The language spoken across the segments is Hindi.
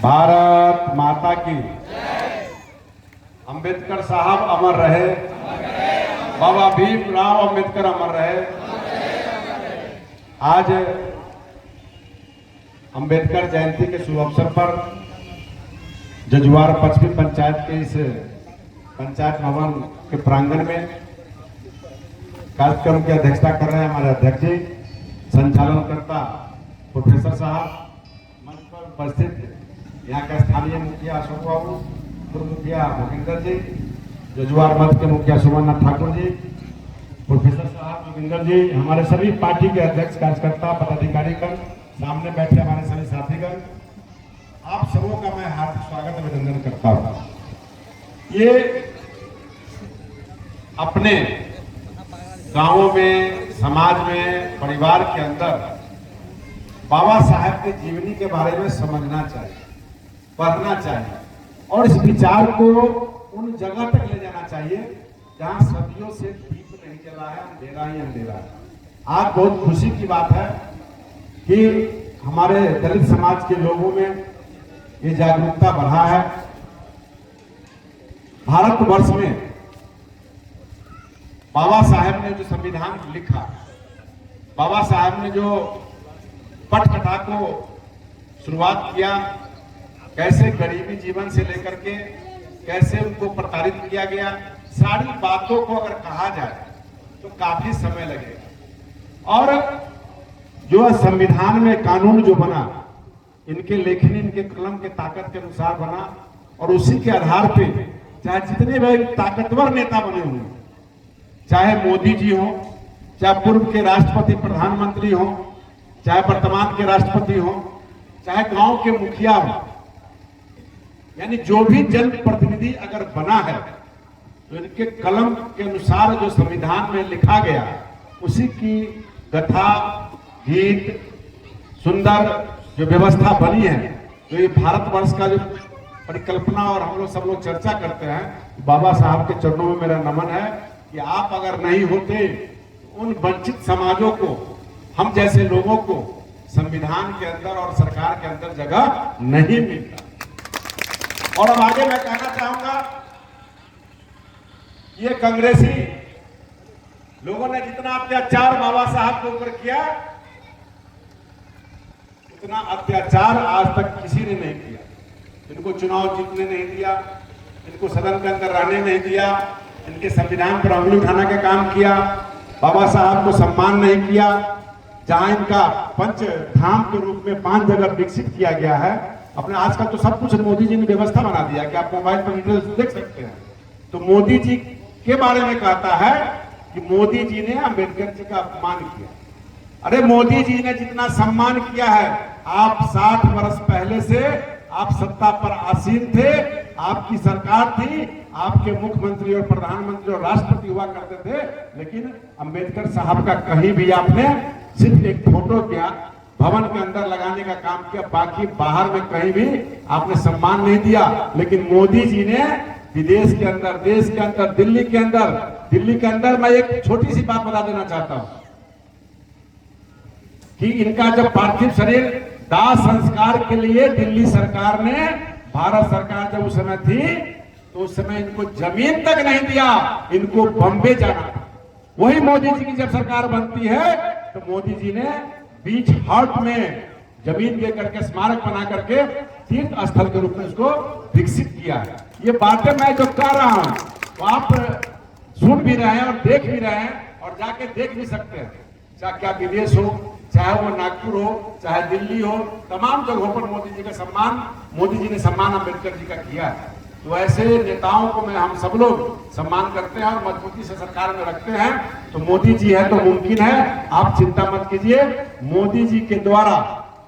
भारत माता की। अंबेडकर साहब अमर रहे। बाबा भीमराव अंबेडकर अमर रहे। आज अंबेडकर जयंती के शुभ अवसर पर जजुआर पश्चिमी पंचायत के इस पंचायत भवन के प्रांगण में कार्यक्रम की अध्यक्षता कर रहे हैं हमारे अध्यक्ष जी, संचालनकर्ता प्रोफेसर साहब, मंच पर उपस्थित यहाँ के स्थानीय मुखिया अशोक बाबू, पूर्व मुखिया भूपेंद्र जी, जजुआर मध्य के मुखिया सुमननाथ ठाकुर जी, प्रोफेसर साहब जोगिंदर जी, हमारे सभी पार्टी के अध्यक्ष, कार्यकर्ता, पदाधिकारीगण, सामने बैठे हमारे सभी साथीगण, आप सबों का मैं हार्दिक स्वागत अभिनंदन करता हूँ। ये अपने गांवों में, समाज में, परिवार के अंदर बाबा साहब के जीवनी के बारे में समझना चाहिए, पढ़ना चाहिए और इस विचार को उन जगह तक ले जाना चाहिए जहां सदियों से दीप नहीं जला है, अंधेरा ही अंधेरा है। आज बहुत खुशी की बात है कि हमारे दलित समाज के लोगों में ये जागरूकता बढ़ा है। भारतवर्ष में बाबा साहब ने जो संविधान लिखा, बाबा साहब ने जो पटकथा को शुरुआत किया, कैसे गरीबी जीवन से लेकर के कैसे उनको प्रताड़ित किया गया, सारी बातों को अगर कहा जाए तो काफी समय लगेगा। और जो संविधान में कानून जो बना, इनके लेखनी, इनके कलम के ताकत के अनुसार बना और उसी के आधार पे चाहे जितने भी ताकतवर नेता बने हुए, चाहे मोदी जी हो, चाहे पूर्व के राष्ट्रपति प्रधानमंत्री हो, चाहे वर्तमान के राष्ट्रपति हो, चाहे गांव के मुखिया हो, यानी जो भी जनप्रतिनिधि अगर बना है तो इनके कलम के अनुसार जो संविधान में लिखा गया उसी की कथा, गीत, सुंदर जो व्यवस्था बनी है, तो ये भारतवर्ष का जो परिकल्पना और हम लोग सब लोग चर्चा करते हैं, बाबा साहब के चरणों में मेरा नमन है कि आप अगर नहीं होते तो उन वंचित समाजों को, हम जैसे लोगों को संविधान के अंदर और सरकार के अंदर जगह नहीं मिलता। और अब आगे मैं कहना चाहूंगा, ये कांग्रेसी लोगों ने जितना अत्याचार बाबा साहब के ऊपर किया, उतना अत्याचार आज तक किसी ने नहीं किया। इनको चुनाव जीतने नहीं दिया, इनको सदन के अंदर रहने नहीं दिया, इनके संविधान पर उंगली उठाने का काम किया, बाबा साहब को सम्मान नहीं किया। जहां इनका पंच धाम के रूप में 5 जगह विकसित किया गया है, अपने आजकल तो सब कुछ मोदी जी ने व्यवस्था बना दिया कि आप मोबाइल पर डिटेल्स देख सकते हैं। तो मोदी जी के बारे में कहता है कि मोदी जी ने अंबेडकर जी का अपमान किया। अरे मोदी जी ने जितना सम्मान किया है, आप 60 वर्ष पहले से आप सत्ता पर आसीन थे, आपकी सरकार थी, आपके मुख्यमंत्री और प्रधानमंत्री और राष्ट्रपति हुआ करते थे, लेकिन अंबेडकर साहब का कहीं भी आपने सिर्फ एक फोटो किया, भवन के अंदर लगाने का काम किया, बाकी बाहर में कहीं भी आपने सम्मान नहीं दिया। लेकिन मोदी जी ने विदेश के अंदर, देश के अंदर, दिल्ली के अंदर मैं एक छोटी सी बात बता देना चाहता हूं कि इनका जब पार्थिव शरीर दाह संस्कार के लिए दिल्ली सरकार ने, भारत सरकार जब उस समय थी तो उस समय इनको जमीन तक नहीं दिया, इनको बॉम्बे जाना था। वही मोदी जी की जब सरकार बनती है तो मोदी जी ने बीच हाट में जमीन दे करके, स्मारक बना करके तीर्थ स्थल के रूप में उसको विकसित किया है। ये बातें मैं जो कह रहा हूं तो आप सुन भी रहे हैं और देख भी रहे हैं और जाके देख भी सकते हैं, चाहे क्या विदेश हो, चाहे वो नागपुर हो, चाहे दिल्ली हो, तमाम जगहों पर मोदी जी ने सम्मान अंबेडकर जी का किया है। तो ऐसे नेताओं को मैं, हम सब लोग सम्मान करते हैं और मजबूती से सरकार में रखते हैं। तो मोदी जी है तो मुमकिन है, आप चिंता मत कीजिए। मोदी जी के द्वारा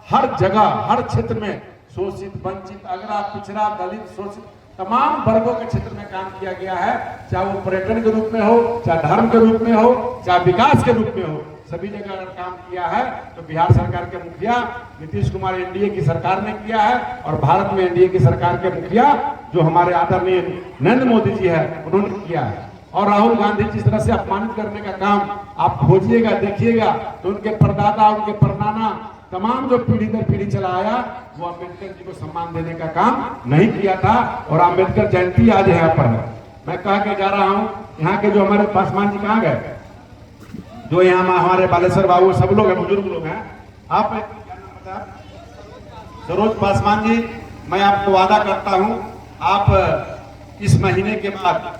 हर जगह, हर क्षेत्र में शोषित, वंचित, अगड़ा, पिछड़ा, दलित, शोषित तमाम वर्गों के क्षेत्र में काम किया गया है, चाहे वो पर्यटन के रूप में हो, चाहे धर्म के रूप में हो, चाहे विकास के रूप में हो, सभी जगह अगर काम किया है तो बिहार सरकार के मुखिया नीतीश कुमार एनडीए की सरकार ने किया है और भारत में एनडीए की सरकार के मुखिया जो हमारे आदरणीय नरेंद्र मोदी जी है उन्होंने किया है। और राहुल गांधी जिस तरह से अपमानित करने का काम आप खोजिएगा, देखिएगा तो उनके परदादा, उनके परनाना तमाम जो पीढ़ी दर पीढ़ी चला आया वो अम्बेडकर जी को सम्मान देने का काम नहीं किया था। और अम्बेडकर जयंती आज यहाँ पर है। मैं कह के जा रहा हूँ, यहाँ के जो हमारे पासवान जी कहाँ गए, जो यहाँ हमारे बालेश्वर बाबू सब लोग हैं, बुजुर्ग लोग हैं। आप क्या नाम बता? सरोज पासवान जी, मैं आपको वादा करता हूँ, आप इस महीने के बाद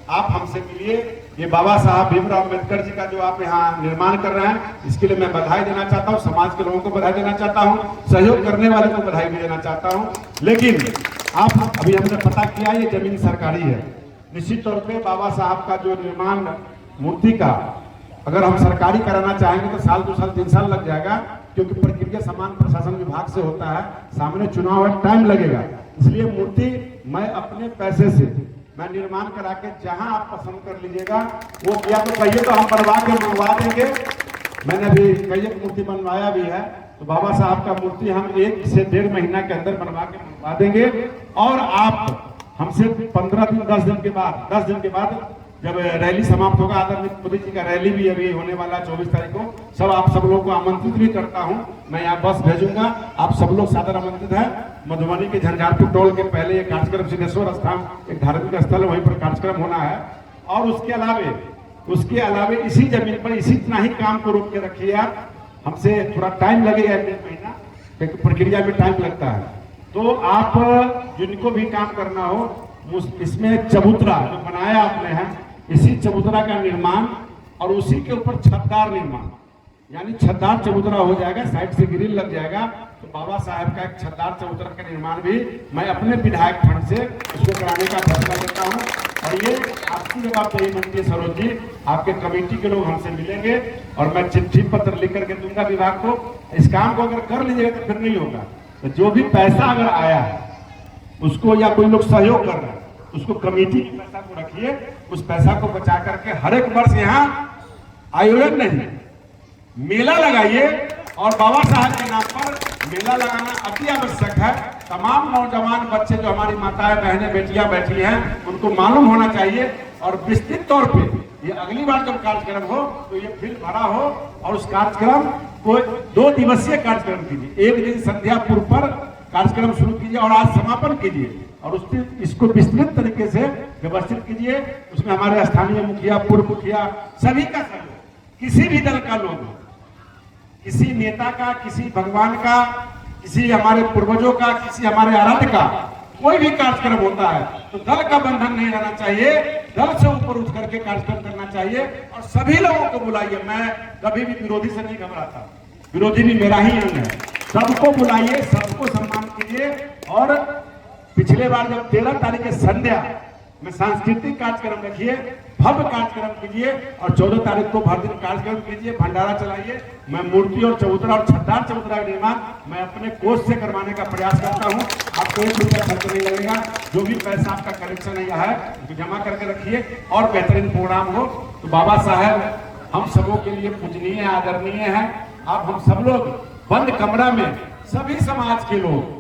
आप हमसे मिलिए। ये बाबा साहब भीमराव अम्बेडकर जी का जो आप यहाँ निर्माण कर रहे हैं, इसके लिए मैं बधाई देना चाहता हूँ, समाज के लोगों को बधाई देना चाहता हूँ, सहयोग करने वाले को बधाई भी देना चाहता हूँ। लेकिन आप अभी हमने पता किया ये जमीन सरकारी है। निश्चित तौर पे बाबा साहब का जो निर्माण मूर्ति का अगर हम सरकारी कराना चाहेंगे तो साल 2 साल 3 साल लग जाएगा, क्योंकि प्रक्रिया समान प्रशासन विभाग से होता है, सामने चुनाव है, टाइम लगेगा। इसलिए मूर्ति मैं अपने पैसे से मैं निर्माण करा के जहां आप पसंद कर लीजिएगा वो या तो कहिए तो हम बनवा के मंगवा देंगे। मैंने भी कई एक मूर्ति बनवाया भी है, तो बाबा साहब का मूर्ति हम 1 से 1.5 महीना के अंदर बनवा के मंगवा देंगे। और आप हमसे 15 दिन 10 दिन के बाद जब रैली समाप्त होगा, आदरणीय मोदी जी का रैली भी अभी होने वाला 24 तारीख को, आप सब लोगों को आमंत्रित भी करता हूं। मैं यहाँ बस भेजूंगा, आप सब लोग सादर आमंत्रित हैं। मधुबनी के झंझारपुर टोल के पहले ये कार्यक्रम सिद्धेश्वर स्थान एक धार्मिक स्थल है, वहीं पर कार्यक्रम होना है। और उसके अलावे इसी जमीन पर इसी इतना ही काम को रोक के रखिए आप। हमसे थोड़ा टाइम लगेगा, 1.5 महीना, क्योंकि प्रक्रिया में टाइम लगता है। तो आप जिनको भी काम करना हो, इसमें चबूतरा जो बनाया आपने है, इसी चबूतरा का निर्माण और उसी के ऊपर छतदार निर्माण, यानी छतदार चबूतरा हो जाएगा, साइड से ग्रिल लग जाएगा। तो बाबा साहब का एक छतदार चबूतरा का निर्माण भी मैं अपने विधायक फंड से उसको कराने का फैसला करता हूँ। और ये आपकी जवाबदेही बनती है सरोज जी, आपके कमेटी के लोग हमसे मिलेंगे और मैं चिट्ठी पत्र लिख करके दूंगा विभाग को। इस काम को अगर कर लीजिएगा तो फिर नहीं होगा। तो जो भी पैसा अगर आया है उसको, या कोई लोग सहयोग कर रहे हैं, उसको कमेटी के पैसा को रखिए, उस पैसा को बचा करके हर एक वर्ष यहाँ आयोजन नहीं, मेला लगाइए। और बाबा साहब के नाम पर मेला लगाना अति आवश्यक है। तमाम नौजवान बच्चे जो हमारी माताएं बहनें बेटियां बैठी हैं, उनको मालूम होना चाहिए। और विस्तृत तौर पे ये अगली बार जब कार्यक्रम हो तो ये फील्ड भरा हो, और उस कार्यक्रम को 2 दिवसीय कार्यक्रम कीजिए। एक दिन संध्या पूर्व पर कार्यक्रम शुरू कीजिए और आज समापन कीजिए, और इसको विस्तृत तरीके से व्यवस्थित कीजिए। उसमें हमारे स्थानीय मुखिया, पूर्व मुखिया, सभी का सहयोग, किसी भी दल का लोग, किसी नेता का, किसी भगवान का, किसी हमारे पूर्वजों का, किसी हमारे आराध्य का कोई भी कार्यक्रम होता है तो दल का बंधन नहीं रहना चाहिए, दल से ऊपर उठ करके कार्यक्रम करना चाहिए। और सभी लोगों को बुलाइए। मैं कभी भी विरोधी से नहीं घबराता, विरोधी भी मेरा ही अंग है। सबको बुलाइए, सबको सम्मान कीजिए। और पिछले बार जब 13 तारीख के संध्या में सांस्कृतिक कार्यक्रम रखिए, भव्य कार्यक्रम कीजिए, और 14 तारीख को भर दिन कार्यक्रम कीजिए, भंडारा चलाइए। मैं मूर्ति और चबूतरा और छतदार चबूतरा का निर्माण मैं अपने कोष से करवाने का प्रयास करता हूं। आपको 1 रुपया खर्च नहीं लगेगा। जो भी पैसा आपका कलेक्शन है तो जमा करके रखिए, और बेहतरीन प्रोग्राम हो। तो बाबा साहब हम सबों के लिए पूजनीय, आदरणीय है। आप हम सब लोग बंद कमरा में सभी समाज के लोग,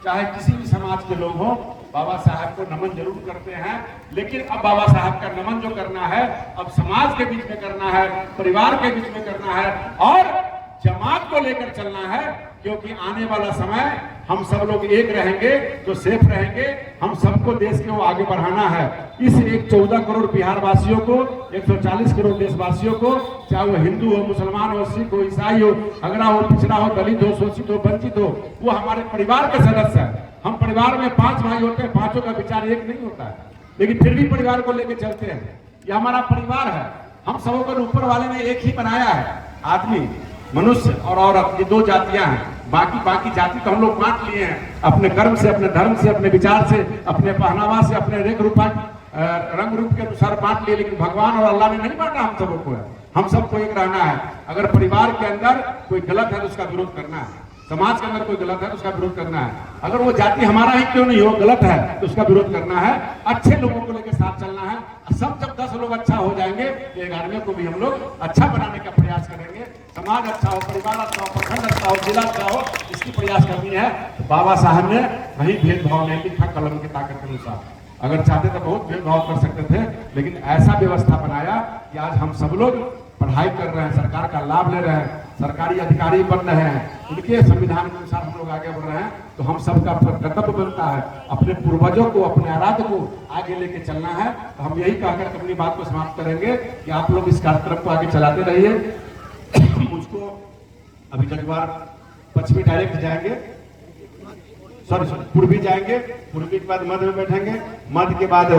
चाहे किसी भी समाज के लोग हो, बाबा साहब को नमन जरूर करते हैं। लेकिन अब बाबा साहब का नमन जो करना है, अब समाज के बीच में करना है, परिवार के बीच में करना है, और जमात को लेकर चलना है। क्योंकि आने वाला समय हम सब लोग एक रहेंगे तो सेफ रहेंगे। हम सबको देश को आगे बढ़ाना है। इस 14 करोड़ बिहार वासियों को, 140 करोड़ देशवासियों को, चाहे वो हिंदू हो, मुसलमान हो, सिख हो, ईसाई हो, अगड़ा हो, पिछड़ा हो, दलित हो, शोषित हो, वंचित हो, वो हमारे परिवार के सदस्य है। हम परिवार में 5 भाई होते हैं, 5 का विचार एक नहीं होता है, लेकिन फिर भी परिवार को लेकर चलते हैं। ये हमारा परिवार है। हम सबों को ऊपर वाले ने एक ही बनाया है, आदमी, मनुष्य और औरत, ये 2 जातियां हैं। बाकी जाति तो हम लोग बांट लिए हैं अपने कर्म से, अपने धर्म से, अपने विचार से, अपने पहनावा से, अपने रंग रूप के अनुसार बांट लिए। लेकिन भगवान और अल्लाह ने नहीं बांटा हम सबों को। हम सबको एक रहना है। अगर परिवार के अंदर कोई गलत है तो उसका विरोध करना है, समाज के अंदर कोई गलत है तो उसका विरोध करना है। अगर वो जाति हमारा ही क्यों नहीं हो, गलत है तो उसका विरोध करना है। अच्छे लोगों को लेकर साथ चलना है। सब जब 10 लोग अच्छा हो जाएंगे तो 11वें को भी हम लोग अच्छा बनाने का प्रयास करेंगे। समाज अच्छा हो, परिवार अच्छा हो, प्रखंड अच्छा हो, जिला अच्छा हो, इसकी प्रयास करनी है। तो बाबा साहब ने कहीं भेदभाव नहीं लिखा कलम की ताकत के अनुसार। अगर चाहते तो बहुत भेदभाव कर सकते थे, लेकिन ऐसा व्यवस्था बनाया कि आज हम सब लोग पढ़ाई कर रहे हैं, सरकार का लाभ ले रहे हैं, सरकारी अधिकारी बन रहे हैं, उनके संविधान के अनुसार हम लोग आगे बढ़ रहे हैं, तो हम सबका कर्तव्य बनता है अपने पूर्वजों को, अपने आराध्य को आगे लेके चलना है। तो हम यही कहकर अपनी बात को समाप्त करेंगे कि आप लोग इस कार्यक्रम को आगे चलाते रहिए। मुझको अभी जगवार पश्चिमी डायरेक्ट जाएंगे, सॉरी पूर्वी जाएंगे, पूर्वी के बाद मध्य में बैठेंगे, मध्य के बाद